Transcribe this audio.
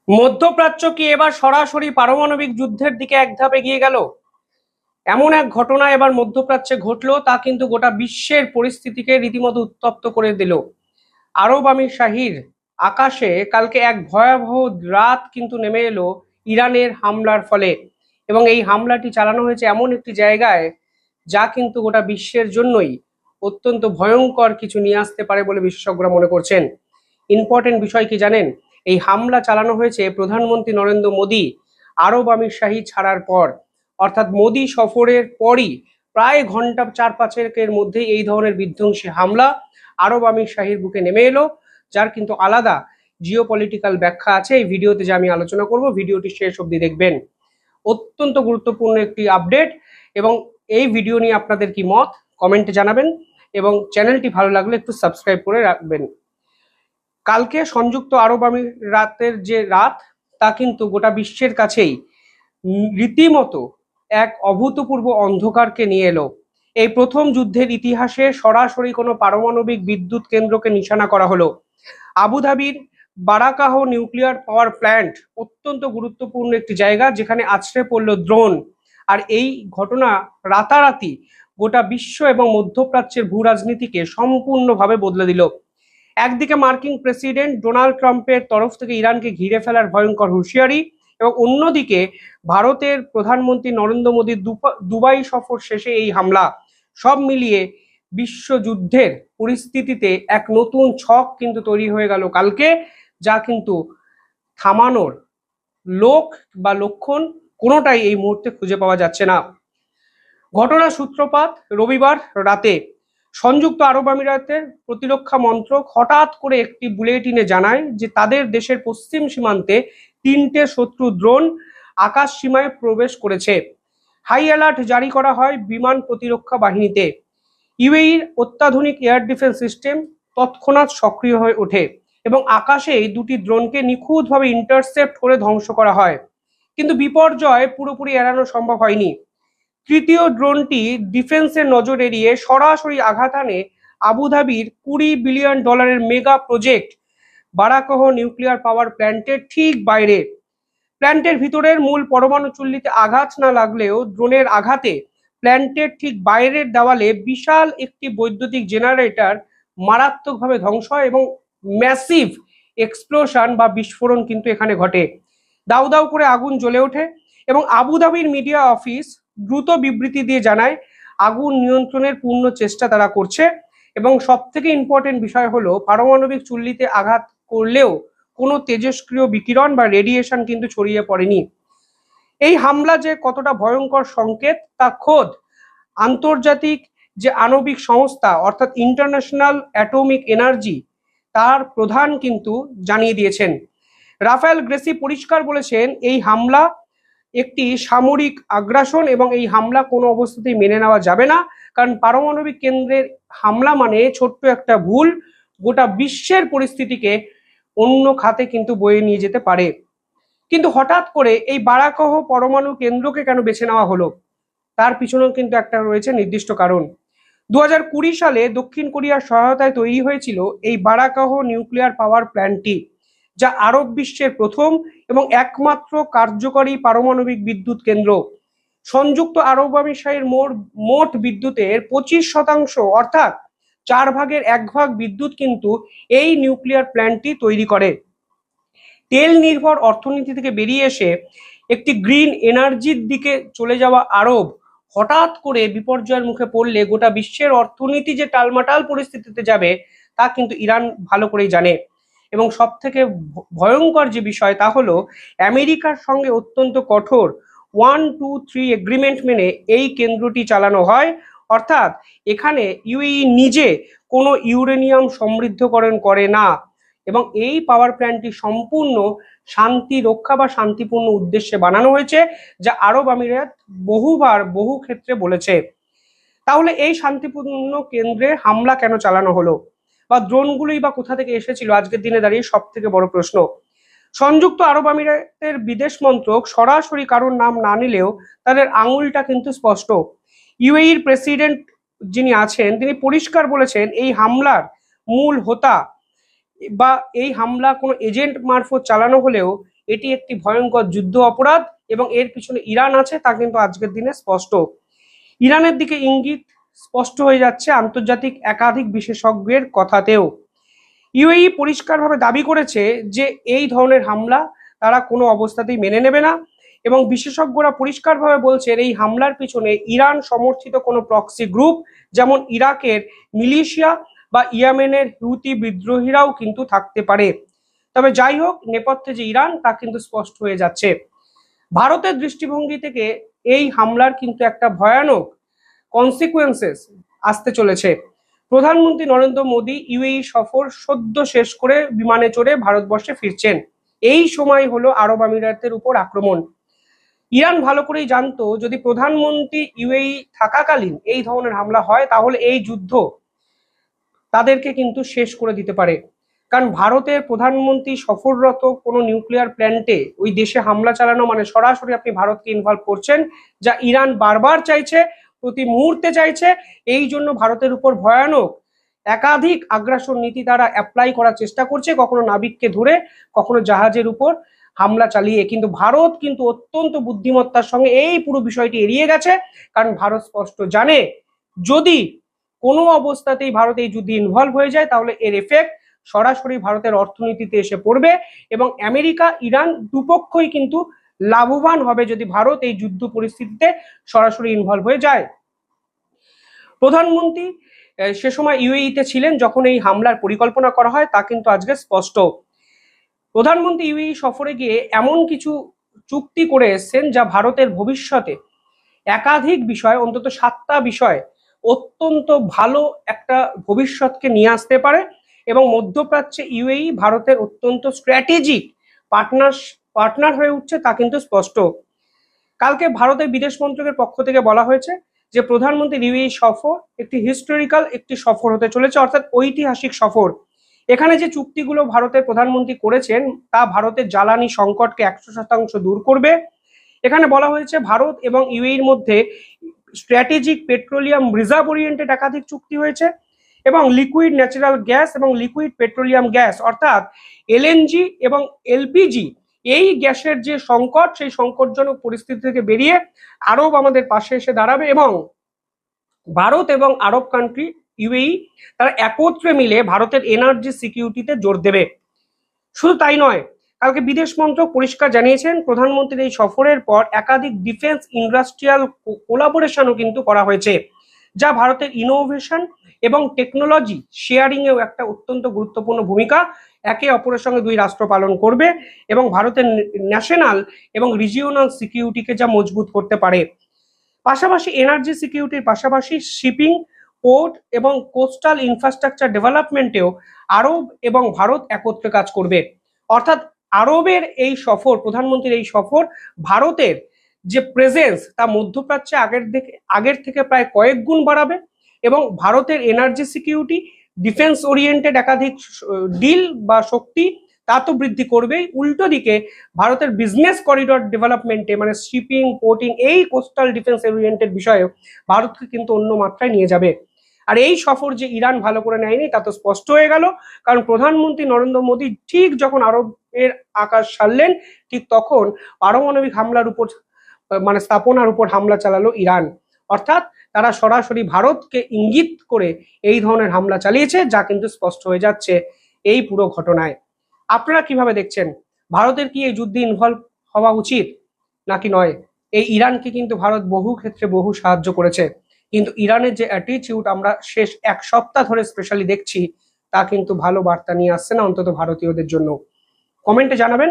মধ্যপ্রাচ্য কি এবার সরাসরি পারমাণবিক যুদ্ধের দিকে এক ধাপ এগিয়ে গেল? এমন এক ঘটনা এবার মধ্যপ্রাচ্যে ঘটলো, তা কিন্তু গোটা বিশ্বের পরিস্থিতিকে রীতিমতো উত্তপ্ত করে দিল। আরব আমির শাহির আকাশে কালকে এক ভয়াবহ রাত কিন্তু নেমে এলো ইরানের হামলার ফলে। এবং এই হামলাটি চালানো হয়েছে এমন একটি জায়গায় যা কিন্তু গোটা বিশ্বের জন্যই অত্যন্ত ভয়ঙ্কর কিছু নিয়ে আসতে পারে বলে বিশেষজ্ঞরা মনে করছেন। ইম্পর্টেন্ট বিষয় কি জানেন? এই হামলা চালানো হয়েছে প্রধানমন্ত্রী নরেন্দ্র মোদী আরব আমির শাহী ছাড়ার পর, অর্থাৎ মোদী সফরের পরই প্রায় ঘন্টা 4-5-এর মধ্যে এই ধরনের বিধ্বংসী হামলা আরব আমির শাহীর বুকে নেমে এলো, যার কিন্তু আলাদা জিও পলিটিক্যাল ব্যাখ্যা আছে এই ভিডিওতে, যা আমি আলোচনা করব। ভিডিওটি শেষ অবধি দেখবেন, অত্যন্ত গুরুত্বপূর্ণ একটি আপডেট। এবং এই ভিডিও নিয়ে আপনাদের কি মত কমেন্টে জানাবেন, এবং চ্যানেলটি ভালো লাগলে একটু সাবস্ক্রাইব করে রাখবেন। কালকে সংযুক্ত আরব আমিরাতের যে রাত, তা কিন্তু গোটা বিশ্বের কাছেই রীতিমতো এক অভূতপূর্ব অন্ধকারকে নিয়ে এলো। এই প্রথম যুদ্ধের ইতিহাসে সরাসরি কোনো পারমাণবিক বিদ্যুৎ কেন্দ্রকে নিশানা করা হলো। আবুধাবির বারাকাহ নিউক্লিয়ার পাওয়ার প্ল্যান্ট অত্যন্ত গুরুত্বপূর্ণ একটি জায়গা, যেখানে আছড়ে পড়ল ড্রোন। আর এই ঘটনা রাতারাতি গোটা বিশ্ব এবং মধ্যপ্রাচ্যের ভূ রাজনীতিকে সম্পূর্ণভাবে বদলে দিল। একদিকে মার্কিন প্রেসিডেন্ট ডোনাল্ড ট্রাম্পের তরফ থেকে ইরানকে ঘিরে ফেলার ভয়ঙ্কর হুঁশিয়ারি, এবং অন্যদিকে ভারতের প্রধানমন্ত্রী নরেন্দ্র মোদীর দুবাই সফর শেষে এই হামলা, সব মিলিয়ে বিশ্বযুদ্ধের পরিস্থিতিতে এক নতুন ছক কিন্তু তৈরি হয়ে গেল কালকে, যা কিন্তু থামানোর লোক বা লক্ষণ কোনোটাই এই মুহূর্তে খুঁজে পাওয়া যাচ্ছে না। ঘটনার সূত্রপাত রবিবার রাতে। সংযুক্ত আরব আমিরাতের প্রতিরক্ষা মন্ত্রক হঠাৎ করে একটি বুলেটিনে জানায় যে তাদের দেশের পশ্চিম সীমান্তে 3টে শত্রু ড্রোন আকাশ সীমায় প্রবেশ করেছে। হাই অ্যালার্ট জারি করা হয় বিমান প্রতিরক্ষা বাহিনীতে। ইউএইর অত্যাধুনিক এয়ার ডিফেন্স সিস্টেম তৎক্ষণাৎ সক্রিয় হয়ে ওঠে এবং আকাশে দুটি ড্রোনকে নিখুঁতভাবে ইন্টারসেপ্ট করে ধ্বংস করা হয়। কিন্তু বিপর্যয় পুরোপুরি এড়ানো সম্ভব হয়নি। তৃতীয় ড্রোনটি ডিফেন্সের নজর এড়িয়ে সরাসরি আঘাত আনে আবুধাবির $20 billion mega project Barakah nuclear power প্ল্যান্টের ঠিক বাইরে। প্ল্যান্টের ভিতরের মূল পরমাণু চুল্লিতে আঘাত না লাগলেও ড্রোনের আঘাতে প্ল্যান্টের ঠিক বাইরের দেওয়ালে বিশাল একটি বৈদ্যুতিক জেনারেটর মারাত্মকভাবে ধ্বংস হয় এবং ম্যাসিভ এক্সপ্লোশন বা বিস্ফোরণ কিন্তু এখানে ঘটে। দাউ দাউ করে আগুন জ্বলে ওঠে এবং আবুধাবির মিডিয়া অফিস দ্রুত বিবৃতি দিয়ে জানায় আগুন নিয়ন্ত্রণের পূর্ণ চেষ্টা তারা করছে। এবং সব থেকে ইম্পর্টেন্ট বিষয় হলো, পারমাণবিক চুল্লিতে আঘাত করলেও কোনো তেজস্ক্রিয় বিকিরণ বা রেডিয়েশন কিন্তু ছড়িয়ে পড়েনি। এই হামলা যে কতটা ভয়ঙ্কর সংকেত তা খোদ আন্তর্জাতিক যে আণবিক সংস্থা অর্থাৎ ইন্টারন্যাশনাল অ্যাটমিক এনার্জি, তার প্রধান কিন্তু জানিয়ে দিয়েছেন। রাফায়েল গ্রেসি পরিষ্কার বলেছেন এই হামলা একটি সামরিক আগ্রাসন এবং এই হামলা কোনো অবস্থাতেই মেনে নেওয়া যাবে না, কারণ পারমাণবিক কেন্দ্রের হামলা মানে ছোট্ট একটা ভুল গোটা বিশ্বের পরিস্থিতিকে অন্য খাতে কিন্তু বয়ে নিয়ে যেতে পারে। কিন্তু হঠাৎ করে এই বারাকাহ পরমাণু কেন্দ্রকে কেন বেছে নেওয়া হলো, তার পিছনেও কিন্তু একটা রয়েছে নির্দিষ্ট কারণ। 2020 সালে দক্ষিণ কোরিয়ার সহায়তায় তৈরি হয়েছিল এই বারাকাহ নিউক্লিয়ার পাওয়ার প্ল্যান্টটি, যা আরব বিশ্বের প্রথম এবং একমাত্র কার্যকরী পারমাণবিক বিদ্যুৎ কেন্দ্র। সংযুক্ত আরব আমিরাতের মোট বিদ্যুতের 25% অর্থাৎ 1/4 বিদ্যুৎ কিন্তু এই নিউক্লিয়ার প্ল্যান্টটি তৈরি করে। তেল নির্ভর অর্থনীতি থেকে বেরিয়ে এসে একটি গ্রিন এনার্জির দিকে চলে যাওয়া আরব হঠাৎ করে বিপর্যয়ের মুখে পড়লে গোটা বিশ্বের অর্থনীতি যে টালমাটাল পরিস্থিতিতে যাবে তা কিন্তু ইরান ভালো করেই জানে। এবং সব থেকে ভয়ঙ্কর যে বিষয় তা হলো, আমেরিকার সঙ্গে অত্যন্ত কঠোর 1-2-3 এগ্রিমেন্ট মেনে এই কেন্দ্রটি চালানো হয়। অর্থাৎ এখানে ইউএই নিজে কোনো ইউরেনিয়াম সমৃদ্ধকরণ করে না এবং এই পাওয়ার প্ল্যান্টটি সম্পূর্ণ শান্তি রক্ষা বা শান্তিপূর্ণ উদ্দেশ্যে বানানো হয়েছে, যা আরব আমিরাত বহুবার বহু ক্ষেত্রে বলেছে। তাহলে এই শান্তিপূর্ণ কেন্দ্রে হামলা কেন চালানো হলো, বা ড্রোনগুলোই বা কোথা থেকে এসেছিল, আজকের দিনে দাঁড়িয়ে সব থেকে বড় প্রশ্ন। সংযুক্ত আরব আমিরাতের বিদেশ মন্ত্রক সরাসরি কারোর নাম না নিলেও তাদের আঙুলটা কিন্তু স্পষ্ট। ইউএইর প্রেসিডেন্ট যিনি আছেন তিনি পরিষ্কার বলেছেন এই হামলার মূল হোতা বা এই হামলা কোনো এজেন্ট মারফত চালানো হলেও এটি একটি ভয়ঙ্কর যুদ্ধ অপরাধ এবং এর পিছনে ইরান আছে তা কিন্তু আজকের দিনে স্পষ্ট। ইরানের দিকে ইঙ্গিত স্পষ্ট হয়ে যাচ্ছে আন্তর্জাতিক একাধিক বিশেষজ্ঞের কথাতেও। ইউএই পরিষ্কারভাবে দাবি করেছে যে এই ধরনের হামলা তারা কোনো অবস্থাতেই মেনে নেবে না এবং বিশেষজ্ঞরা পরিষ্কারভাবে বলছে এই হামলার পিছনে ইরান সমর্থিত কোনো প্রক্সি গ্রুপ যেমন ইরাকের মিলিশিয়া বা ইয়েমেনের হুতি বিদ্রোহীরাও কিন্তু থাকতে পারে। তবে যাই হোক, নেপথ্যে যে ইরান তা কিন্তু স্পষ্ট হয়ে যাচ্ছে। ভারতের দৃষ্টিভঙ্গি থেকে এই হামলার কিন্তু একটা ভয়ানক কনসিকুয়েন্সেস আসতে চলেছে। প্রধানমন্ত্রী নরেন্দ্র মোদী ইউএই সফর সদ্য শেষ করে বিমানে চড়ে ভারতবর্ষে ফিরছেন। এই সময় হলো আরব আমিরাতের উপর আক্রমণ। ইরান ভালো করেই জানতো যদি প্রধানমন্ত্রী ইউএই থাকাকালীন এই ধরনের হামলা হয় তাহলে এই যুদ্ধ তাদেরকে কিন্তু শেষ করে দিতে পারে। কারণ ভারতের প্রধানমন্ত্রী সফররত কোনো নিউক্লিয়ার প্ল্যান্টে ওই দেশে হামলা চালানো মানে সরাসরি আপনি ভারতকে ইনভলভ করছেন, যা ইরান বারবার চাইছে, প্রতি মুহূর্তে চাইছে। এই জন্য ভারতের উপর ভয়ানক একাধিক আগ্রাসন নীতি তারা অ্যাপ্লাই করার চেষ্টা করছে, কখনো নাবিককে ধরে, কখনো জাহাজের উপর হামলা চালিয়ে। কিন্তু ভারত কিন্তু অত্যন্ত বুদ্ধিমত্তার সঙ্গে এই পুরো বিষয়টি এড়িয়ে গেছে। কারণ ভারত স্পষ্ট জানে যদি কোনো অবস্থাতেই ভারত এই যুদ্ধে ইনভলভ হয়ে যায় তাহলে এর এফেক্ট সরাসরি ভারতের অর্থনীতিতে এসে পড়বে এবং আমেরিকা ইরান দুপক্ষই কিন্তু লাভবান হবে যদি ভারত এই যুদ্ধ পরিস্থিতিতে সরাসরি ইনভলভ হয়ে যায়। প্রধানমন্ত্রী সে সময় ইউএইতে ছিলেন যখন এই হামলার পরিকল্পনা করা হয় তা কিন্তু আজকে স্পষ্ট। প্রধানমন্ত্রী ইউএই সফরে গিয়ে এমন কিছু চুক্তি করে এসছেন যা ভারতের ভবিষ্যতে একাধিক বিষয়, অন্তত 7টা বিষয় অত্যন্ত ভালো একটা ভবিষ্যৎকে নিয়ে আসতে পারে এবং মধ্যপ্রাচ্যে ইউএই ভারতের অত্যন্ত স্ট্র্যাটেজিক পার্টনার হয়ে উঠছে তা কিন্তু স্পষ্ট। কালকে ভারতের বিদেশ মন্ত্রকের পক্ষ থেকে বলা হয়েছে যে প্রধানমন্ত্রীর ইউএই সফর একটি হিস্টোরিক্যাল একটি সফর হতে চলেছে, অর্থাৎ ঐতিহাসিক সফর। এখানে যে চুক্তিগুলো ভারতের প্রধানমন্ত্রী করেছেন তা ভারতের জ্বালানি সংকটকে 100% দূর করবে। এখানে বলা হয়েছে ভারত এবং ইউএইর মধ্যে স্ট্র্যাটেজিক পেট্রোলিয়াম রিজার্ভ ওরিয়েন্টেড একাধিক চুক্তি হয়েছে এবং লিকুইড ন্যাচারাল গ্যাস এবং লিকুইড পেট্রোলিয়াম গ্যাস অর্থাৎ এলএনজি এবং এলপিজি এই গ্যাসের যে সংকট সেই সংকটজনক পরিস্থিতি থেকে বেরিয়ে আরব আমাদের পাশে এসে দাঁড়াবে এবং ভারত এবং আরব কান্ট্রি ইউএই তারা একত্রে মিলে ভারতের এনার্জি সিকিউরিটিতে জোর দেবে। শুধু তাই নয়, কালকে বিদেশ মন্ত্রক পরিষ্কার জানিয়েছেন প্রধানমন্ত্রীর এই সফরের পর একাধিক ডিফেন্স ইন্ডাস্ট্রিয়াল কোলাবোরেশনও কিন্তু করা হয়েছে, যা ভারতের ইনোভেশন এবং টেকনোলজি শেয়ারিং এও একটা অত্যন্ত গুরুত্বপূর্ণ ভূমিকা একে অপরের সঙ্গে দুই রাষ্ট্র পালন করবে এবং ভারতের ন্যাশনাল এবং রিজিওনাল সিকিউরিটিকে যা মজবুত করতে পারে। পাশাপাশি এনার্জি সিকিউরিটির পাশাপাশি শিপিং, পোর্ট এবং কোস্টাল ইনফ্রাস্ট্রাকচার ডেভেলপমেন্টেও আরব এবং ভারত একত্রে কাজ করবে। অর্থাৎ আরবের এই সফর, প্রধানমন্ত্রীর এই সফর ভারতের যে প্রেজেন্স তা মধ্যপ্রাচ্যে আগের থেকে প্রায় কয়েক গুণ বাড়াবে এবং ভারতের এনার্জি সিকিউরিটি, ডিফেন্স ওরিয়েন্টেড একাধিক ডিল বা শক্তি তা তো বৃদ্ধি করবেই, উল্টো দিকে ভারতের বিজনেস করিডর ডেভেলপমেন্টে মানে শিপিং, পোর্টিং, এই কোস্টাল ডিফেন্স ওরিয়েন্টেড বিষয়ে ভারতকে কিন্তু অন্য মাত্রায় নিয়ে যাবে। আর এই সফর যে ইরান ভালো করে নেয়নি তা তো স্পষ্ট হয়ে গেল, কারণ প্রধানমন্ত্রী নরেন্দ্র মোদী ঠিক যখন আরবের আকাশ সারলেন ঠিক তখন পারমাণবিক হামলার উপর মানে স্থাপনার উপর হামলা চালালো ইরান। অর্থাৎ তারা সরাসরি ভারতকে ইঙ্গিত করে এই ধরনের হামলা চালিয়েছে, যা কিন্তু স্পষ্ট হয়ে যাচ্ছে এই পুরো ঘটনায়। আপনারা কিভাবে দেখছেন? ভারতের কি এই যুদ্ধে ইনভলভ হওয়া উচিত নাকি নয়? এই ইরানকে কিন্তু ভারত বহু ক্ষেত্রে বহু সাহায্য করেছে, কিন্তু ইরানের যে অ্যাটিটিউড আমরা শেষ 1 সপ্তাহ ধরে স্পেশালি দেখছি তা কিন্তু ভালো বার্তা নিয়ে আসছে না, অন্তত ভারতীয়দের জন্য। কমেন্টে জানাবেন।